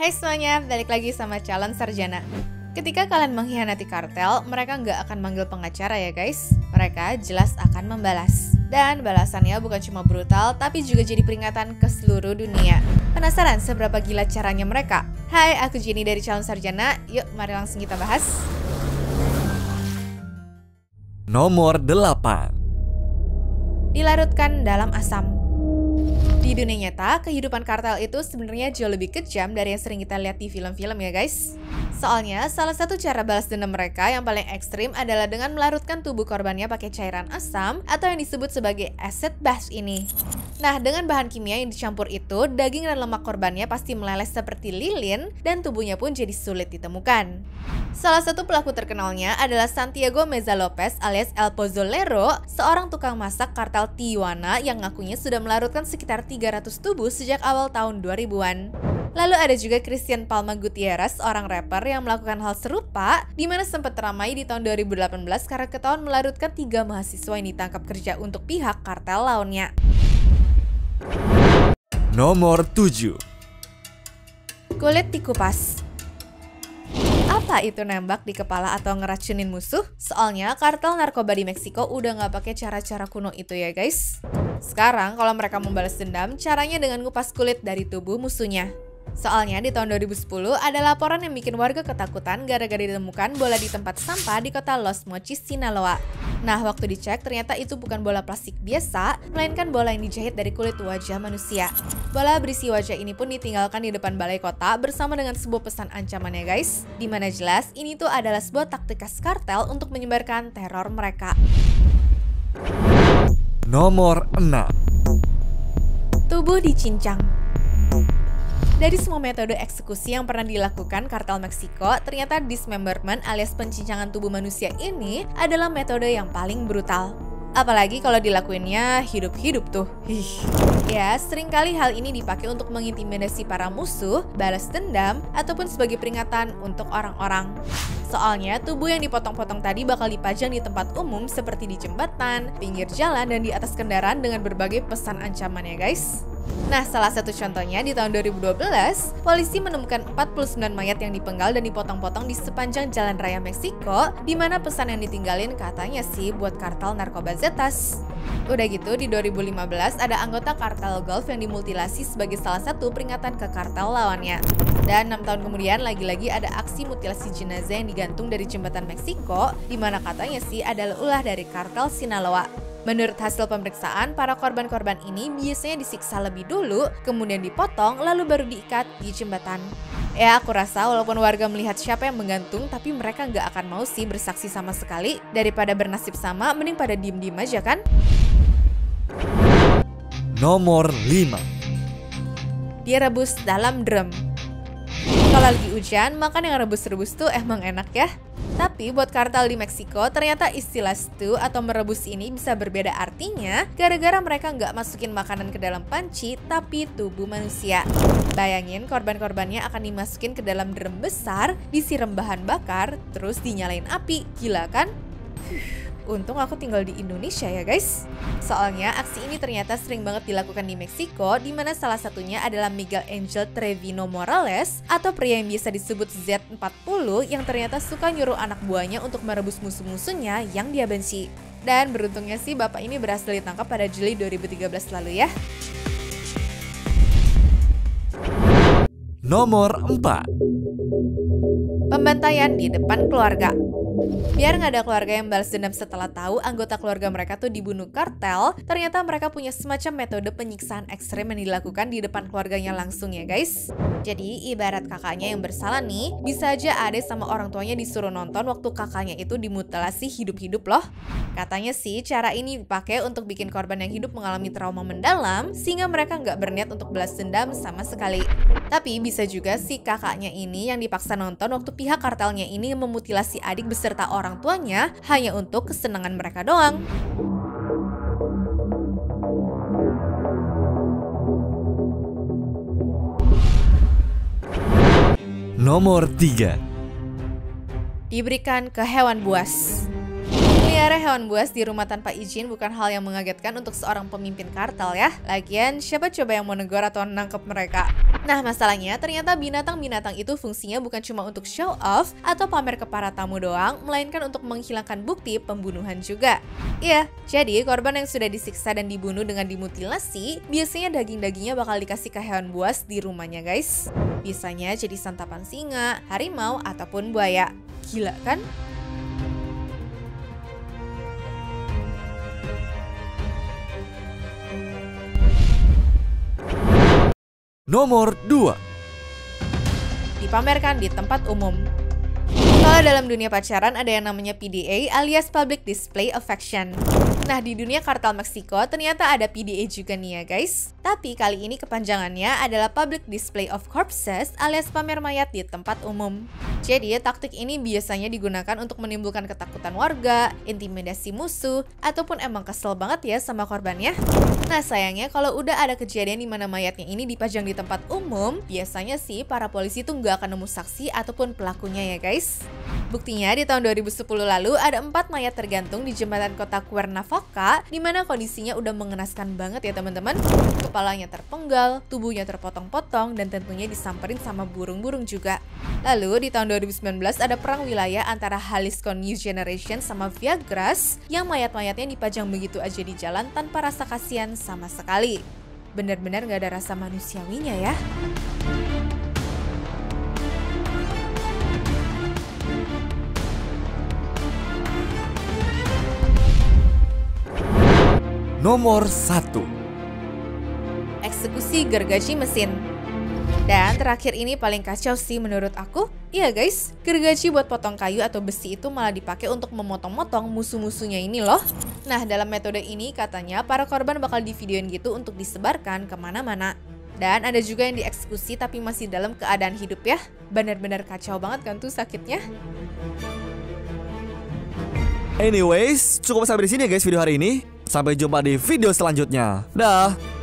Hai semuanya, balik lagi sama calon sarjana. Ketika kalian mengkhianati kartel, mereka nggak akan manggil pengacara ya guys. Mereka jelas akan membalas. Dan balasannya bukan cuma brutal, tapi juga jadi peringatan ke seluruh dunia. Penasaran seberapa gila caranya mereka? Hai, aku Jenny dari calon sarjana. Yuk, mari langsung kita bahas. Nomor 8. Dilarutkan dalam asam. Di dunia nyata, kehidupan kartel itu sebenarnya jauh lebih kejam dari yang sering kita lihat di film-film ya guys. Soalnya, salah satu cara balas dendam mereka yang paling ekstrim adalah dengan melarutkan tubuh korbannya pakai cairan asam atau yang disebut sebagai acid bath ini. Nah, dengan bahan kimia yang dicampur itu, daging dan lemak korbannya pasti meleleh seperti lilin dan tubuhnya pun jadi sulit ditemukan. Salah satu pelaku terkenalnya adalah Santiago Meza Lopez alias El Pozolero, seorang tukang masak kartel Tijuana yang ngakunya sudah melarutkan sekitar 300 tubuh sejak awal tahun 2000-an. Lalu ada juga Christian Palma Gutierrez, seorang rapper yang melakukan hal serupa, di mana sempat ramai di tahun 2018 karena ketahuan melarutkan 3 mahasiswa yang ditangkap kerja untuk pihak kartel lawannya. Nomor 7. Kulit dikupas. Apa itu nembak di kepala atau ngeracunin musuh? Soalnya kartel narkoba di Meksiko udah nggak pakai cara-cara kuno itu ya guys. Sekarang kalau mereka membalas dendam, caranya dengan ngupas kulit dari tubuh musuhnya. Soalnya di tahun 2010 ada laporan yang bikin warga ketakutan gara-gara ditemukan bola di tempat sampah di kota Los Mochis, Sinaloa. Nah, waktu dicek ternyata itu bukan bola plastik biasa, melainkan bola yang dijahit dari kulit wajah manusia. Bola berisi wajah ini pun ditinggalkan di depan balai kota bersama dengan sebuah pesan ancaman ya guys. Dimana jelas ini tuh adalah sebuah taktik khas kartel untuk menyebarkan teror mereka. Nomor 6. Tubuh dicincang. Dari semua metode eksekusi yang pernah dilakukan kartel Meksiko, ternyata dismemberment alias pencincangan tubuh manusia ini adalah metode yang paling brutal. Apalagi kalau dilakuinnya hidup-hidup tuh. Ya, seringkali hal ini dipakai untuk mengintimidasi para musuh, balas dendam, ataupun sebagai peringatan untuk orang-orang. Soalnya, tubuh yang dipotong-potong tadi bakal dipajang di tempat umum seperti di jembatan, pinggir jalan, dan di atas kendaraan dengan berbagai pesan ancaman ya guys. Nah, salah satu contohnya di tahun 2012, polisi menemukan 49 mayat yang dipenggal dan dipotong-potong di sepanjang jalan raya Meksiko, di mana pesan yang ditinggalin katanya sih buat kartel narkoba Zetas. Udah gitu, di 2015 ada anggota kartel Gulf yang dimutilasi sebagai salah satu peringatan ke kartel lawannya. Dan 6 tahun kemudian lagi-lagi ada aksi mutilasi jenazah yang digantung dari jembatan Meksiko, di mana katanya sih adalah ulah dari kartel Sinaloa. Menurut hasil pemeriksaan, para korban-korban ini biasanya disiksa lebih dulu, kemudian dipotong, lalu baru diikat di jembatan. Ya, aku rasa walaupun warga melihat siapa yang menggantung, tapi mereka nggak akan mau sih bersaksi sama sekali. Daripada bernasib sama, mending pada diem-diem aja kan? Nomor 5. Direbus dalam drum. Kalau lagi hujan, makan yang rebus-rebus tuh emang enak ya. Tapi buat kartel di Meksiko, ternyata istilah stew atau merebus ini bisa berbeda artinya gara-gara mereka nggak masukin makanan ke dalam panci, tapi tubuh manusia. Bayangin korban-korbannya akan dimasukin ke dalam drum besar, disiram bahan bakar, terus dinyalain api. Gila kan? Untung aku tinggal di Indonesia ya guys. Soalnya aksi ini ternyata sering banget dilakukan di Meksiko, di mana salah satunya adalah Miguel Angel Trevino Morales atau pria yang biasa disebut Z40 yang ternyata suka nyuruh anak buahnya untuk merebus musuh-musuhnya yang dia benci. Dan beruntungnya sih bapak ini berhasil ditangkap pada Juli 2013 lalu ya. Nomor 4. Pembantaian di depan keluarga. Biar nggak ada keluarga yang balas dendam setelah tahu anggota keluarga mereka tuh dibunuh kartel, ternyata mereka punya semacam metode penyiksaan ekstrem yang dilakukan di depan keluarganya langsung ya guys. Jadi ibarat kakaknya yang bersalah nih, bisa aja adek sama orang tuanya disuruh nonton waktu kakaknya itu dimutilasi hidup-hidup loh. Katanya sih cara ini dipakai untuk bikin korban yang hidup mengalami trauma mendalam, sehingga mereka nggak berniat untuk balas dendam sama sekali. Tapi bisa juga si kakaknya ini yang dipaksa nonton waktu pihak kartelnya ini memutilasi adik beserta orang tuanya hanya untuk kesenangan mereka doang. Nomor 3. Diberikan ke hewan buas. Melihara hewan buas di rumah tanpa izin bukan hal yang mengagetkan untuk seorang pemimpin kartel ya. Lagian siapa coba yang mau negor atau nangkep mereka? Nah, masalahnya ternyata binatang-binatang itu fungsinya bukan cuma untuk show off atau pamer ke para tamu doang, melainkan untuk menghilangkan bukti pembunuhan juga. Iya, jadi korban yang sudah disiksa dan dibunuh dengan dimutilasi, biasanya daging-dagingnya bakal dikasih ke hewan buas di rumahnya guys. Biasanya jadi santapan singa, harimau, ataupun buaya. Gila kan? Nomor 2. Dipamerkan di tempat umum. Kalau dalam dunia pacaran ada yang namanya PDA alias Public Display Affection. Nah, di dunia kartel Meksiko ternyata ada PDA juga nih ya guys. Tapi kali ini kepanjangannya adalah Public Display of Corpses alias pamer mayat di tempat umum. Jadi taktik ini biasanya digunakan untuk menimbulkan ketakutan warga, intimidasi musuh, ataupun emang kesel banget ya sama korbannya. Nah, sayangnya kalau udah ada kejadian di mana mayatnya ini dipajang di tempat umum, biasanya sih para polisi tuh nggak akan nemu saksi ataupun pelakunya ya guys. Buktinya di tahun 2010 lalu ada 4 mayat tergantung di jembatan kota Cuernavaca, di mana kondisinya udah mengenaskan banget ya teman-teman. Kepalanya terpenggal, tubuhnya terpotong-potong, dan tentunya disamperin sama burung-burung juga. Lalu di tahun 2019 ada perang wilayah antara Jalisco New Generation sama Viagras yang mayat-mayatnya dipajang begitu aja di jalan tanpa rasa kasihan sama sekali. Benar-benar gak ada rasa manusiawinya ya. Nomor 1. Eksekusi gergaji mesin. Dan terakhir ini paling kacau sih menurut aku. Iya guys, gergaji buat potong kayu atau besi itu malah dipakai untuk memotong-motong musuh-musuhnya ini loh. Nah, dalam metode ini katanya para korban bakal divideoin gitu untuk disebarkan kemana-mana. Dan ada juga yang dieksekusi tapi masih dalam keadaan hidup ya. Benar-benar kacau banget kan tuh sakitnya. Anyways, cukup sampai di sini ya guys video hari ini. Sampai jumpa di video selanjutnya. Dah.